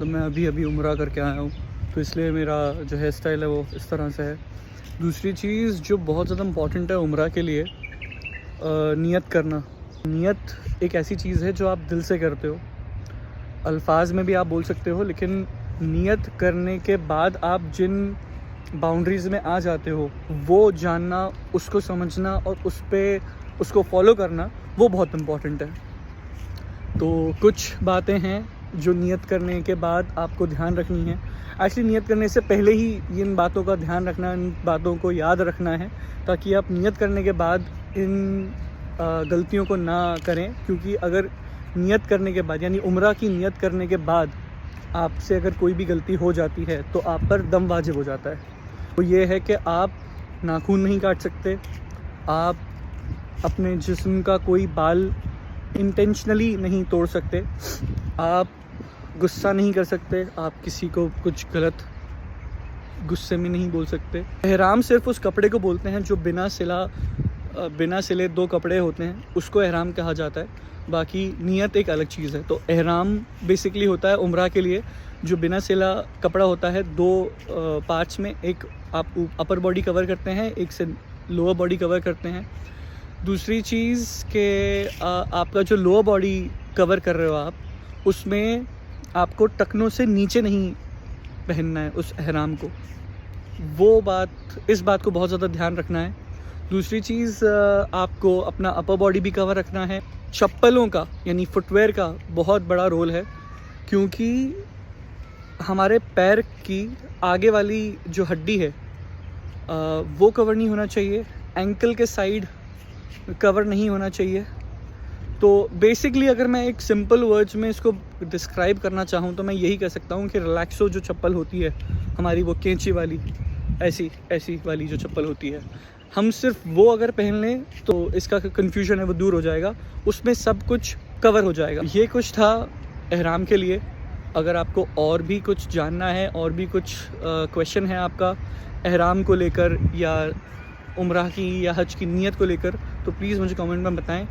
मतलब मैं अभी अभी उम्रा करके आया हूँ, तो इसलिए मेरा जो हेयर स्टाइल है वो इस तरह से है। दूसरी चीज़ जो बहुत ज़्यादा इम्पॉर्टेंट है उम्रा के लिए, नियत करना। नियत एक ऐसी चीज़ है जो आप दिल से करते हो, अल्फाज में भी आप बोल सकते हो, लेकिन नियत करने के बाद आप जिन बाउंड्रीज़ में आ जाते हो वो जानना, उसको समझना और उसको फॉलो करना, वो बहुत इम्पॉर्टेंट है। तो कुछ बातें हैं जो नियत करने के बाद आपको ध्यान रखनी है। एक्चुअली नियत करने से पहले ही इन बातों का ध्यान रखना, इन बातों को याद रखना है, ताकि आप नियत करने के बाद इन गलतियों को ना करें। क्योंकि अगर नियत करने के बाद, यानी उम्रा की नियत करने के बाद आपसे अगर कोई भी गलती हो जाती है तो आप पर दम वाजिब हो जाता है। तो ये है कि आप नाखून नहीं काट सकते, आप अपने जिस्म का कोई बाल इंटेंशनली नहीं तोड़ सकते, आप गुस्सा नहीं कर सकते, आप किसी को कुछ गलत गुस्से में नहीं बोल सकते। एहराम सिर्फ उस कपड़े को बोलते हैं जो बिना सिले दो कपड़े होते हैं, उसको एहराम कहा जाता है। बाकी नियत एक अलग चीज़ है। तो एहराम बेसिकली होता है उम्रा के लिए जो बिना सिला कपड़ा होता है, दो पार्ट्स में, एक आप अपर बॉडी कवर करते हैं, एक से लोअर बॉडी कवर करते हैं। दूसरी चीज़ के आपका जो लोअर बॉडी कवर कर रहे हो आप, उसमें आपको टखनों से नीचे नहीं पहनना है उस एहराम को। इस बात को बहुत ज़्यादा ध्यान रखना है। दूसरी चीज़, आपको अपना अपर बॉडी भी कवर रखना है। चप्पलों का यानी फुटवेयर का बहुत बड़ा रोल है, क्योंकि हमारे पैर की आगे वाली जो हड्डी है वो कवर नहीं होना चाहिए, एंकल के साइड कवर नहीं होना चाहिए। तो बेसिकली अगर मैं एक सिंपल वर्ड्स में इसको डिस्क्राइब करना चाहूँ तो मैं यही कह सकता हूँ कि रिलैक्सो जो चप्पल होती है हमारी, वो कैंची वाली ऐसी वाली जो चप्पल होती है, हम सिर्फ वो अगर पहन लें तो इसका कन्फ्यूजन है वो दूर हो जाएगा, उसमें सब कुछ कवर हो जाएगा। ये कुछ था एहराम के लिए। अगर आपको और भी कुछ जानना है, और भी कुछ क्वेश्चन है आपका एहराम को लेकर या उम्रा की या हज की नियत को लेकर, तो प्लीज़ मुझे कमेंट में बताएं।